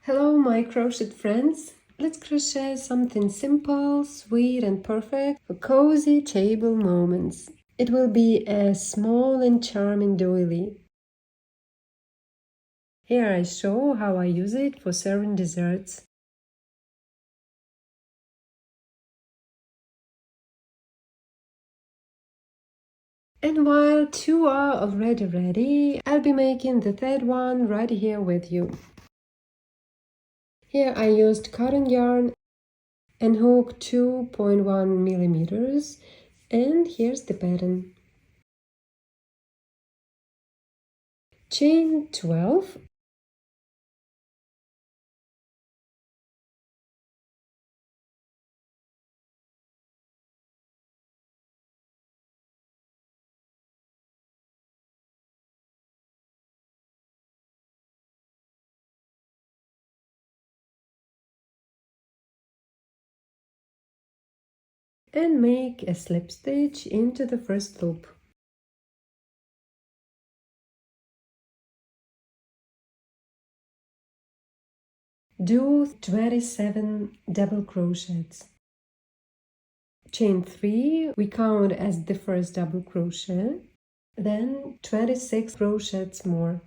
Hello my crochet friends! Let's crochet something simple, sweet and perfect for cozy table moments. It will be a small and charming doily. Here I show how I use it for serving desserts. And while two are already ready, I'll be making the third one right here with you. Here I used cotton yarn and hook 2.1 millimeters, and here's the pattern. Chain 12, and make a slip stitch into the first loop. Do 27 double crochets. Chain 3 we count as the first double crochet, then 26 crochets more.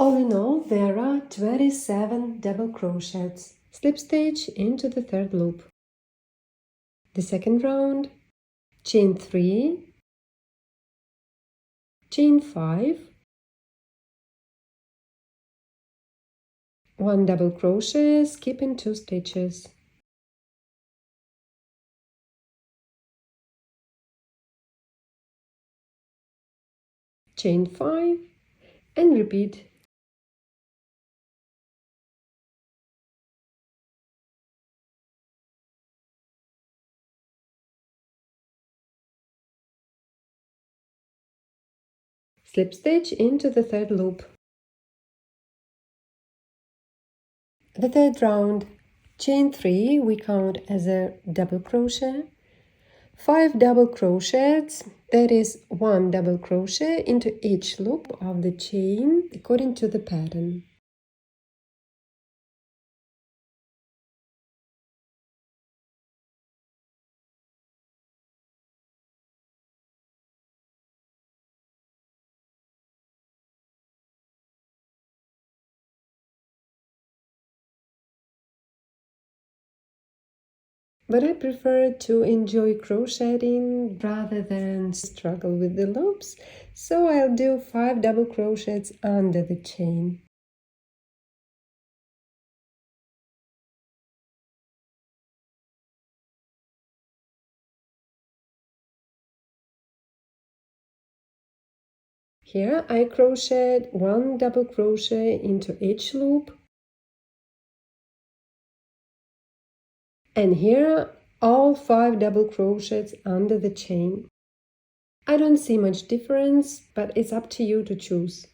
All in all, there are 27 double crochets. Slip stitch into the third loop. The second round, chain 3, chain 5, 1 double crochet, skipping 2 stitches. Chain 5 and repeat. Slip stitch into the third loop. The third round, chain 3 we count as a double crochet, 5 double crochets, that is 1 double crochet into each loop of the chain according to the pattern. But I prefer to enjoy crocheting rather than struggle with the loops, so I'll do 5 double crochets under the chain. Here I crocheted 1 double crochet into each loop, and here all 5 double crochets under the chain. I don't see much difference, but it's up to you to choose.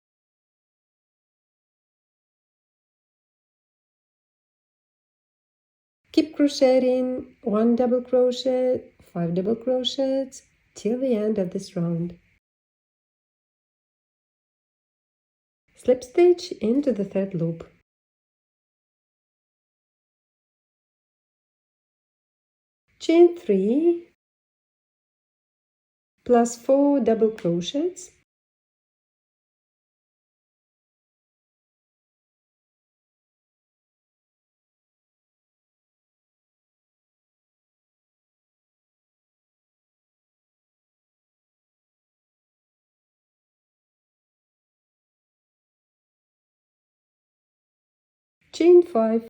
Keep crocheting 1 double crochet, 5 double crochets till the end of this round. Slip stitch into the third loop. Chain 3 plus 4 double crochets, chain 5,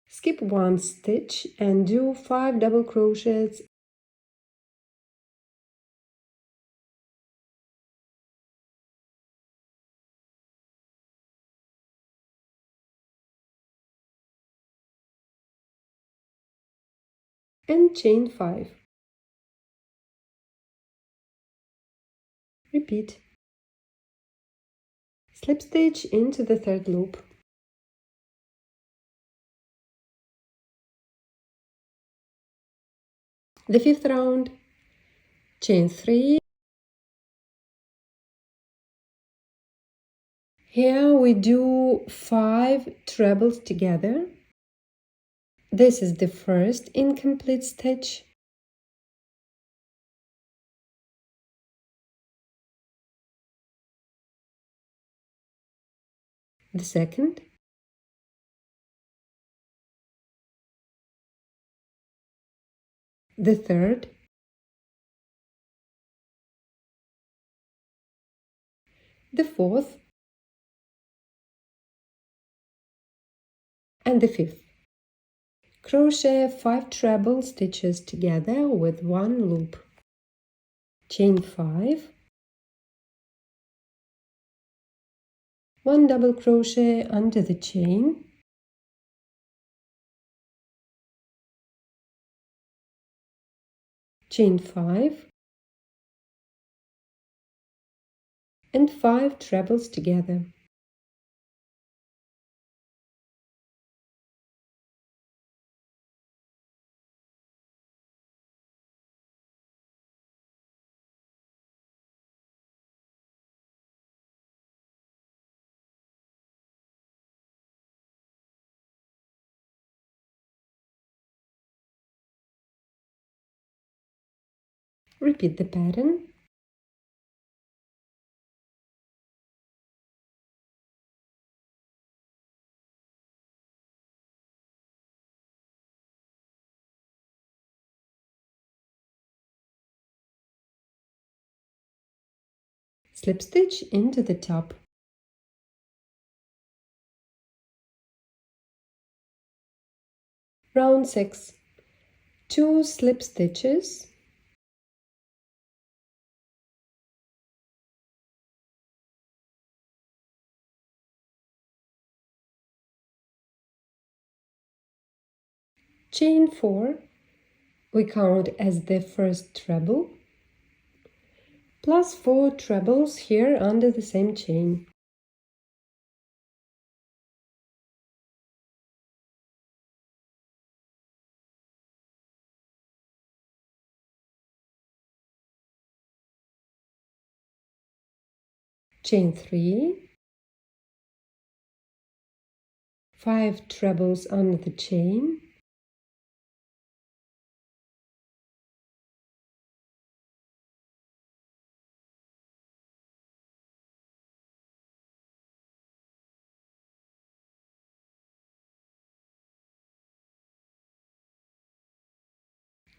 skip 1 stitch and do 5 double crochets, and chain 5. Repeat. Slip stitch into the third loop. The fifth round, chain 3. Here we do 5 trebles together. This is the first incomplete stitch. The second, the third, the fourth, and the fifth. Crochet 5 treble stitches together with 1 loop. Chain 5, 1 double crochet under the chain, chain 5, and 5 trebles together. Repeat the pattern. Slip stitch into the top. Round 6. 2 slip stitches, chain 4, we count as the first treble, plus 4 trebles here under the same chain. Chain 3, 5 trebles under the chain,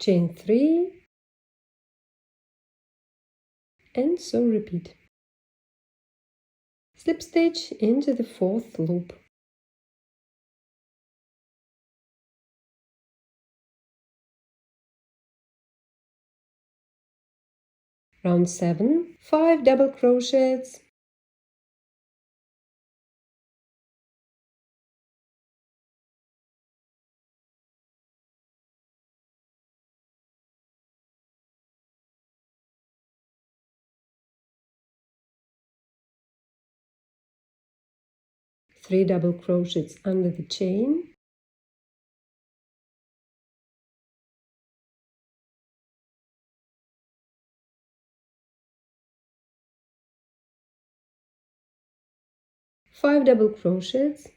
chain 3, and so repeat. Slip stitch into the fourth loop. Round 7, 5 double crochets, three double crochets under the chain, five double crochets,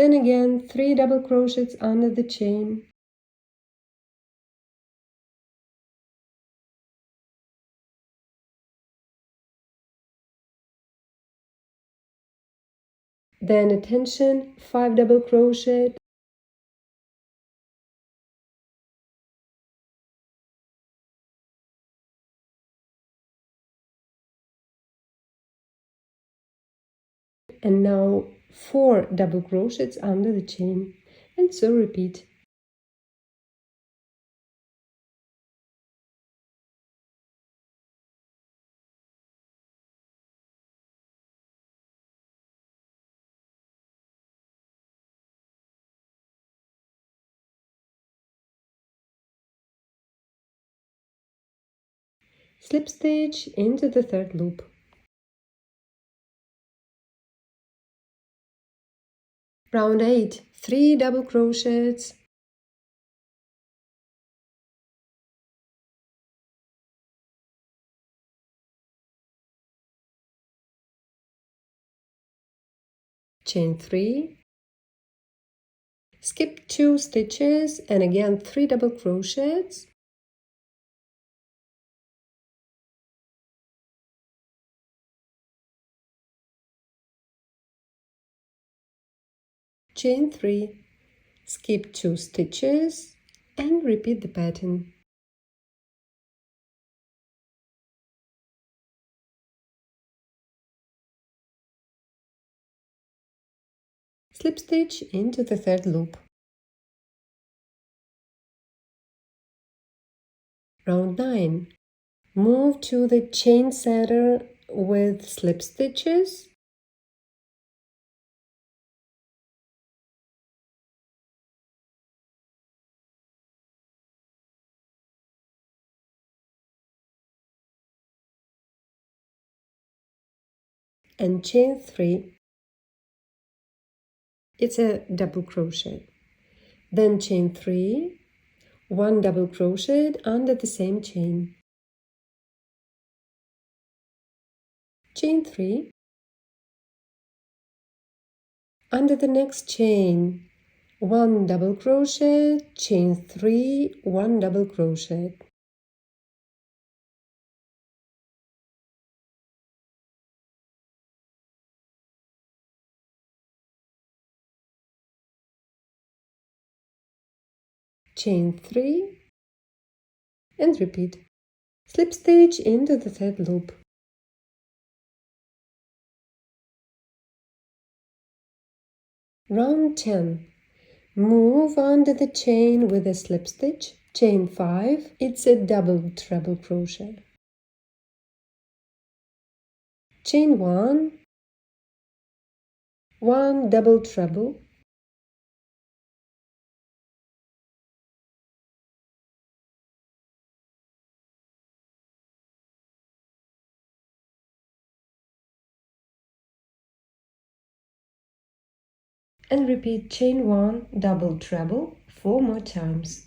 then again 3 double crochets under the chain, then attention, 5 double crochet, and now 4 double crochets under the chain, and so repeat. Slip stitch into the third loop. Round 8, 3 double crochets, chain 3, skip 2 stitches and again 3 double crochets, chain 3, skip 2 stitches and repeat the pattern. Slip stitch into the third loop. Round 9. Move to the chain center with slip stitches, and chain 3. It's a double crochet. Then chain 3, 1 double crochet under the same chain. Chain 3. Under the next chain, 1 double crochet, chain 3, 1 double crochet. Chain 3 and repeat. Slip stitch into the third loop. Round 10. Move under the chain with a slip stitch. Chain 5, it's a double treble crochet. Chain 1, 1 double treble, and repeat chain 1 double treble 4 more times.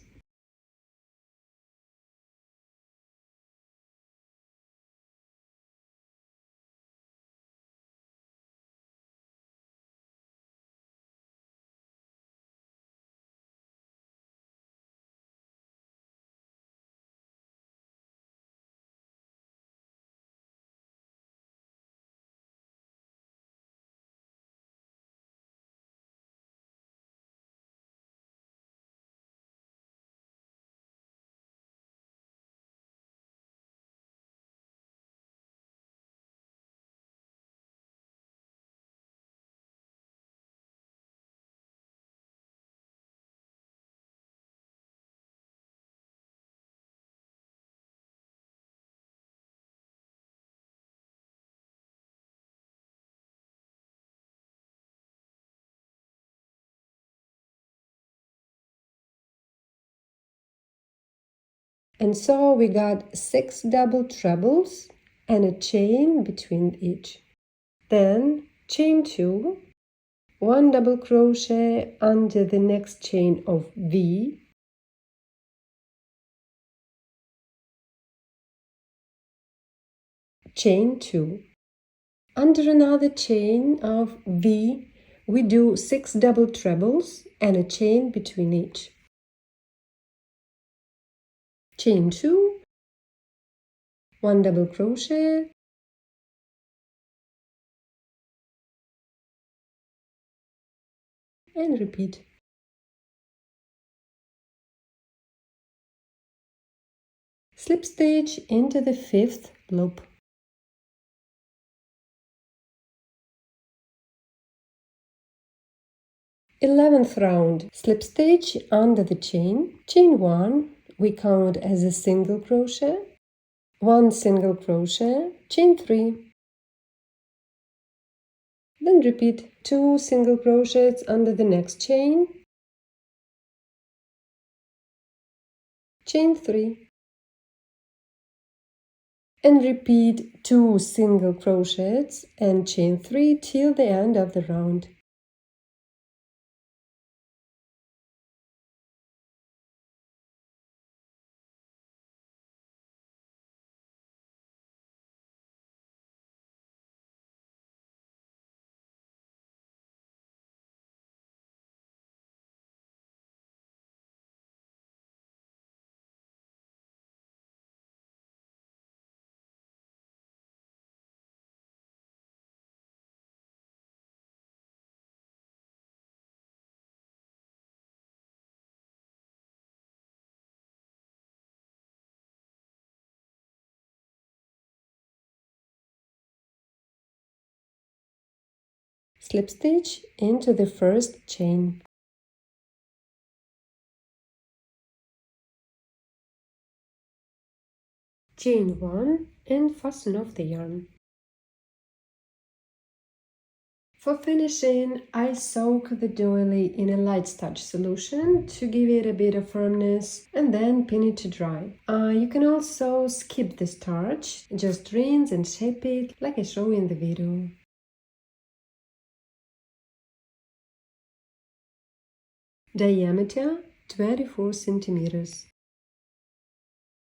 And so we got 6 double trebles and a chain between each. Then chain 2, 1 double crochet under the next chain of V, chain 2. Under another chain of V, we do 6 double trebles and a chain between each. Chain 2, 1 double crochet, and repeat. Slip stitch into the 5th loop. 11th round, slip stitch under the chain. Chain 1, we count as a single crochet, 1 single crochet, chain 3. Then repeat 2 single crochets under the next chain, chain 3. and repeat 2 single crochets and chain 3 till the end of the round. Slip stitch into the first chain. Chain 1 and fasten off the yarn. For finishing, I soak the doily in a light starch solution to give it a bit of firmness and then pin it to dry. You can also skip the starch, just rinse and shape it like I show in the video. Diameter 24 centimeters.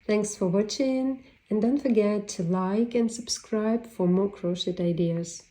Thanks for watching, and don't forget to like and subscribe for more crochet ideas.